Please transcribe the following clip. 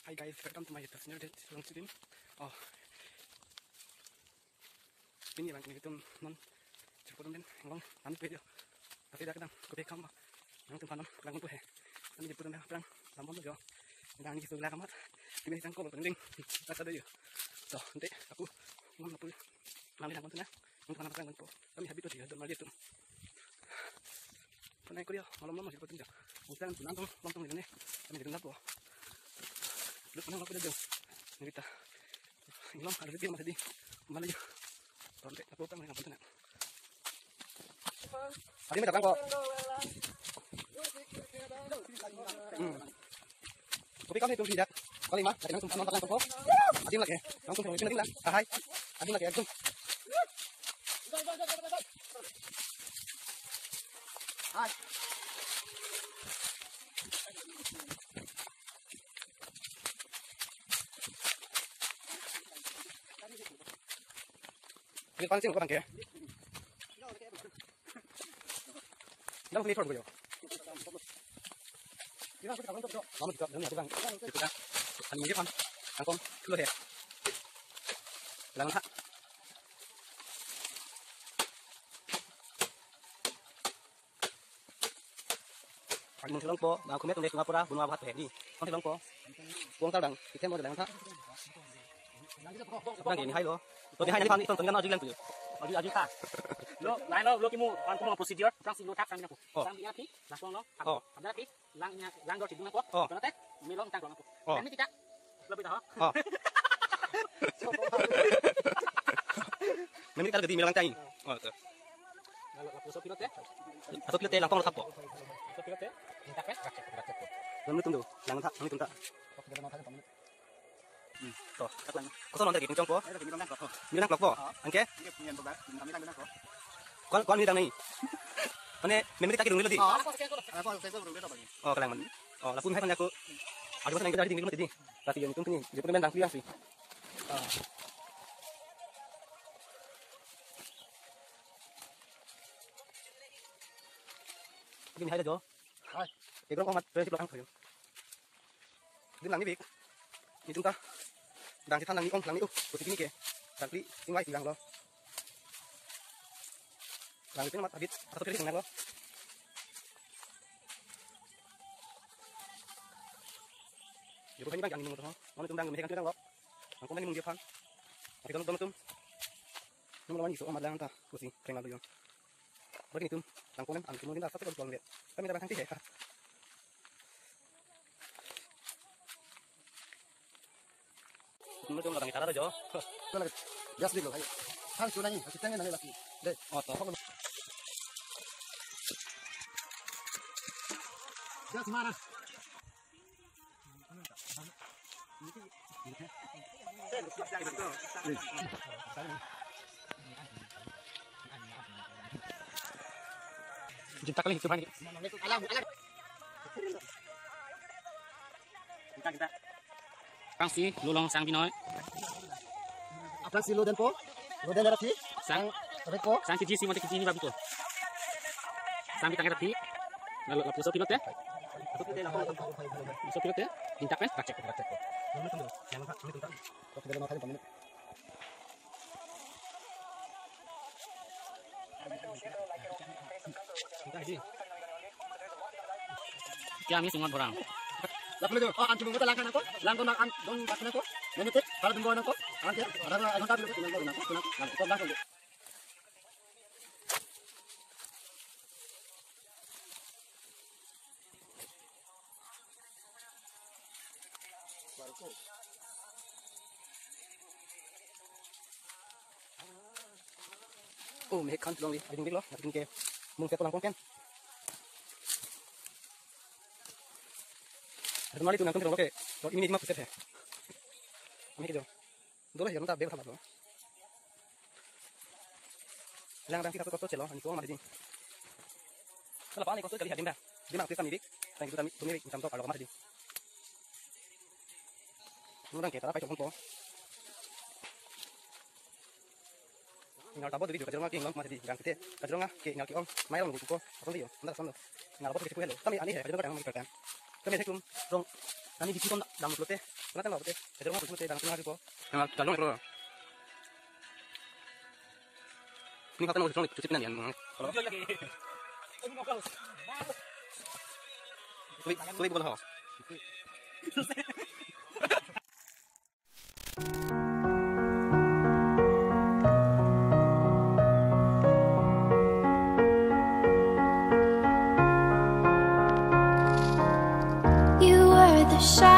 Hi guys, welcome to my YouTube channel. Today, oh, ini bang ini itu non cepat dan ngomong nanti video. Tapi dah kadang kopi kamu, yang tu panon kadang tu he. Nanti cepat dan perang, lambung tu jo. Dan ini sudah kamat. Ini tangkap penting. Tak ada jo. So nanti aku ngomong apa? Nanti lambung tu na. Untuk anak perang tu. Kami habis tu dia tu malah tu. Penai kuliah malam-malam masih penting jo. Mungkin nanti langsung ni. Kami di rumah tu. Lu pernah aku dah jauh, kita, hilang ada video masih di mana je, tonton aku tak main apa tu nak. Hari ni datang kok. Kopi kau ni tu tidak, kau lima, lagi langsung nonton langsung kok. Adin lagi, langsung langsung lagi lah. Hai, adin lagi langsung. Hai. Ini pancing orang kaya. Dalam pelipur gue yo. Kamu juga dengan aku bang. Itu kan. Ani dia kan. Angkom, lu ya. Langan hak. Mình sẽ đóng po, và không biết trong đây Singapore buôn ma bắt hẹp đi, không thể đóng po, buông tao đằng, thì thêm một đằng khác. Đang gini hai lo, tôi hai nanti pang tengah aja tu, aja tak. Lo, lain lo kimu, kan kimu prosedur, orang sih lo tak kami aku, kami api, langsung lo, ada api, lang dor cidung aku, kalau teh, milong tanggung aku, ini tidak, lebih tahu. Nanti kita ganti milang cai. Oh, tu. Lalu lapor pilot ya, atau pilot langsung lo sapo. pilot ya, minta pes, racet. Lalu tunggu, jangan tak, nanti tunggu. Toh, kau nonton gitu congko? Milang klok po, angke? Kau ni dah ni. Mana, memang kita kira dulu di. Oh, kelang mana? Oh, lapun hai kan aku. Ada masa yang kita dari tinggal tadi. Tapi yang itu ni, dia pun memang clear sih. Ini hai dah jo. Hai. Ikut kau mat, berarti belakang kau. Di lang ni big. Ni chúng ta đang thì thằng lang ni lang ni của cái kia. Đang đi ngoài thì lang lo. Lang itu mat habis atau pilih dengan lo. Jadi ini bang yang ini motor. Mana tu bang mereka kan lo. Aku mana mung dia pan. Tapi kalau tu nomor lawan isu amat lang ta. Kusi kering lalu yo. Bagi itu, tangkung kan, angkut mungkin dah satu kalau lihat. Kami dah tangkih ya. Ini tu orang kita ada jo. Gas dulu, ayo. Hang tu nanya, kita tengah nanya lagi. Deh, Toh. gas mana? Cinta kali itu bang. Alam. Kita. Kang si, lulong sang Pinoy. Apa sih lo dan po? Lo dan darah sih? Sang Reko? sang kiji si monte kiji ni babi tu. Sang di tangan tapi. Lalu lapor pilot ya. Lapor pilot ya. Minta pes, racet. Jangan tunggu. Jangan tak, ini tunggu. Kau sudah makan 5 menit. Kami semua orang. Lapor itu. Oh, anjing mengapa langkan aku? Langkan nak dong pakai aku. Menutup kalau tunggu aku. Anjir, ada anggota dulu tinggal dulu aku. Kau langkan. Oh, meh kan tulong ni, ada tinggi loh, ada tinggi. Mung saya tulang kan. Ada mali tu nak tulong ke? Kalau ini cuma pusat he. Kami kerja. Dulu ya, kita bebas apa? Lang kita kotor celo, ani ko masih. Kalau panik kotor kali hadim dah. Di mak kita milik, tang kita milik macam tu kalau masih. Mungkin kita dapat coba po. Ngal tabo di video kajero ngaki ngom masih di gang kete kajero ngaki ngaki om mai rom buku ko apa dia anda samdo ngal tabo di hello kami ani he kajero kadang ngal kan kami sekum dong Kami di situ dalam pelote, kenapa nggak pelote? Ada rumah pelote dalam tengah itu. Yang dalam itu. Ini kata mau cuci pinan ya. Kalau sulit bukan hal. You were the shadow